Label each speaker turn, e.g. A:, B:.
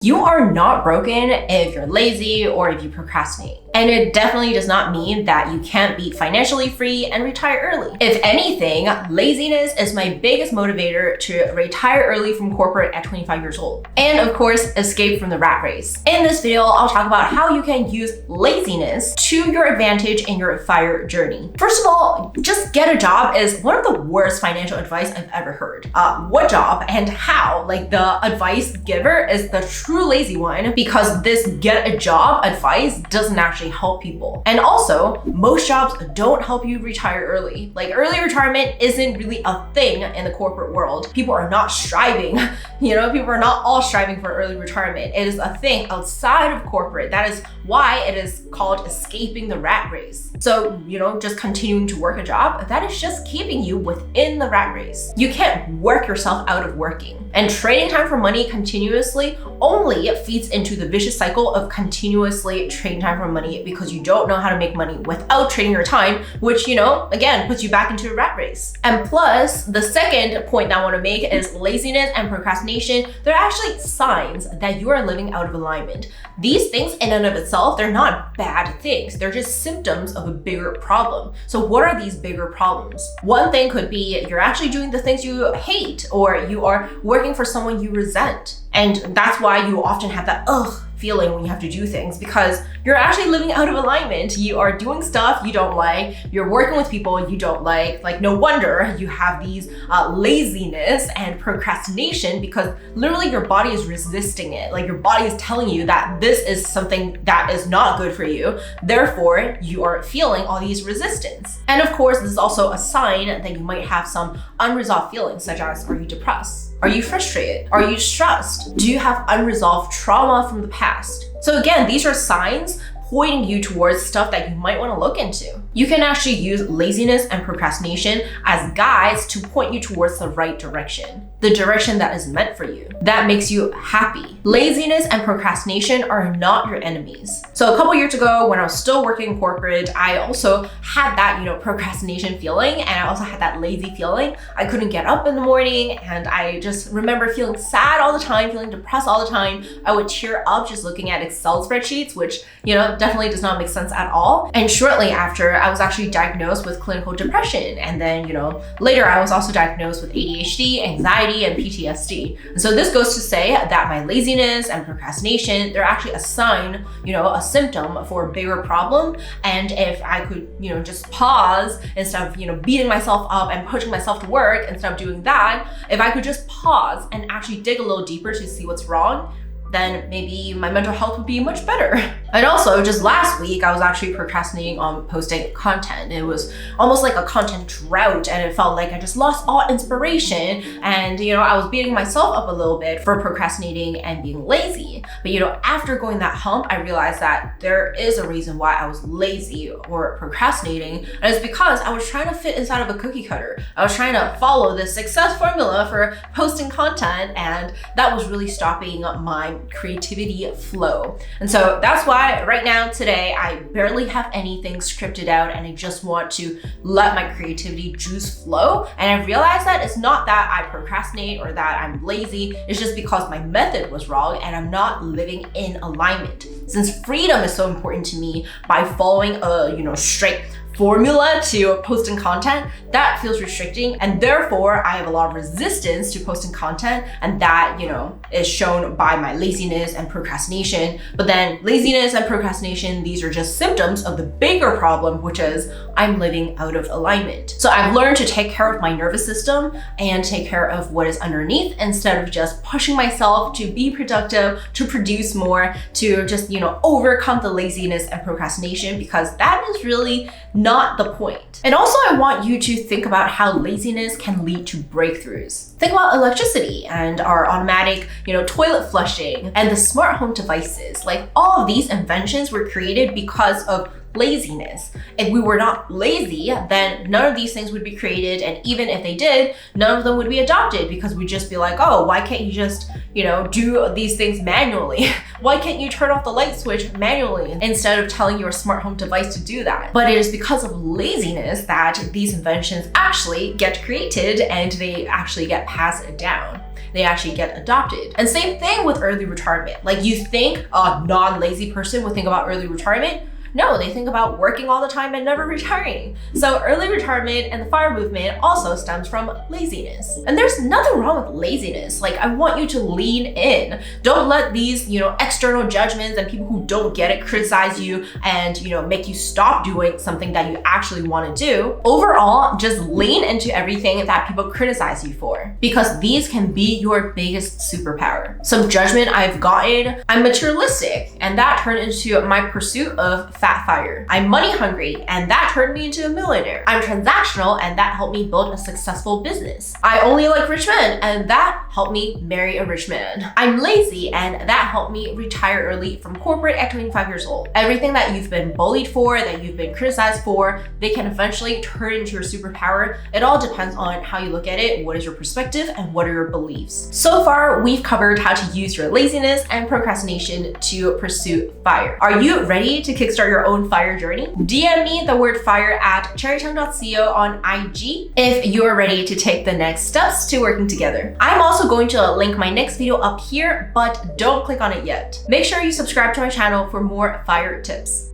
A: You are not broken if you're lazy or if you procrastinate. And it definitely does not mean that you can't be financially free and retire early. If anything, laziness is my biggest motivator to retire early from corporate at 25 years old. And of course, escape from the rat race. In this video, I'll talk about how you can use laziness to your advantage in your FIRE journey. First of all, just get a job is one of the worst financial advice I've ever heard. What job and how? Like, the advice giver is the true lazy one, because this get a job advice doesn't actually help people. And also, most jobs don't help you retire early. Like, early retirement isn't really a thing in the corporate world. People are not striving, people are not all striving for early retirement. It is a thing outside of corporate. That is why it is called escaping the rat race. So, just continuing to work a job, that is just keeping you within the rat race. You can't work yourself out of working. And trading time for money continuously only feeds into the vicious cycle of continuously trading time for money because you don't know how to make money without trading your time, which, again, puts you back into a rat race. And plus, the second point that I want to make is laziness and procrastination. They're actually signs that you are living out of alignment. These things in and of itself, they're not bad things. They're just symptoms of a bigger problem. So what are these bigger problems? One thing could be you're actually doing the things you hate, or you are working for someone you resent. And that's why you often have that feeling when you have to do things, because you're actually living out of alignment. You are doing stuff you don't like, you're working with people you don't like. Like, no wonder you have these laziness and procrastination, because literally your body is resisting it. Like, your body is telling you that this is something that is not good for you. Therefore, you are feeling all these resistance. And of course, this is also a sign that you might have some unresolved feelings, such as, are you depressed? Are you frustrated? Are you stressed? Do you have unresolved trauma from the past? So again, these are signs pointing you towards stuff that you might want to look into. You can actually use laziness and procrastination as guides to point you towards the right direction, the direction that is meant for you, that makes you happy. Laziness and procrastination are not your enemies. So a couple years ago, when I was still working in corporate, I also had that, procrastination feeling, and I also had that lazy feeling. I couldn't get up in the morning, and I just remember feeling sad all the time, feeling depressed all the time. I would tear up just looking at Excel spreadsheets, which, definitely does not make sense at all. And shortly after, I was actually diagnosed with clinical depression. And then, later I was also diagnosed with ADHD, anxiety, and PTSD. And so this goes to say that my laziness and procrastination, they're actually a sign, a symptom for a bigger problem. And if I could, just pause instead of, beating myself up and pushing myself to work, instead of doing that, if I could just pause and actually dig a little deeper to see what's wrong, then maybe my mental health would be much better. And also, just last week, I was actually procrastinating on posting content. It was almost like a content drought, and it felt like I just lost all inspiration. And, I was beating myself up a little bit for procrastinating and being lazy. But, after going that hump, I realized that there is a reason why I was lazy or procrastinating. And it's because I was trying to fit inside of a cookie cutter. I was trying to follow the success formula for posting content, and that was really stopping my creativity flow. And so that's why right now, today, I barely have anything scripted out, and I just want to let my creativity juice flow. And I realized that it's not that I procrastinate or that I'm lazy, it's just because my method was wrong and I'm not living in alignment. Since freedom is so important to me, by following a straight formula to posting content, that feels restricting, and therefore I have a lot of resistance to posting content, and that is shown by my laziness and procrastination. But then laziness and procrastination, these are just symptoms of the bigger problem, which is I'm living out of alignment. So I've learned to take care of my nervous system and take care of what is underneath, instead of just pushing myself to be productive, to produce more, to just overcome the laziness and procrastination, because that is really not the point. And also, I want you to think about how laziness can lead to breakthroughs. Think about electricity and our automatic, toilet flushing and the smart home devices. Like, all of these inventions were created because of laziness. If we were not lazy, then none of these things would be created, and even if they did, none of them would be adopted, because we'd just be like, oh, why can't you just, do these things manually? Why can't you turn off the light switch manually instead of telling your smart home device to do that? But it is because of laziness that these inventions actually get created and they actually get passed down. they actually get adopted. And same thing with early retirement. Like, you think a non-lazy person would think about early retirement? No, they think about working all the time and never retiring. So early retirement and the FIRE movement also stems from laziness. And there's nothing wrong with laziness. Like, I want you to lean in. Don't let these, external judgments and people who don't get it criticize you and, make you stop doing something that you actually want to do. Overall, just lean into everything that people criticize you for, because these can be your biggest superpower. Some judgment I've gotten: I'm materialistic, and that turned into my pursuit of fat FIRE. I'm money hungry, and that turned me into a millionaire. I'm transactional, and that helped me build a successful business. I only like rich men, and that helped me marry a rich man. I'm lazy, and that helped me retire early from corporate at 25 years old. Everything that you've been bullied for, that you've been criticized for, they can eventually turn into your superpower. It all depends on how you look at it, what is your perspective, and what are your beliefs. So far, we've covered how to use your laziness and procrastination to pursue FIRE. Are you ready to kickstart your own FIRE journey? DM me the word FIRE at cherrytongue.co on IG if you're ready to take the next steps to working together. I'm also going to link my next video up here, but don't click on it yet. Make sure you subscribe to my channel for more FIRE tips.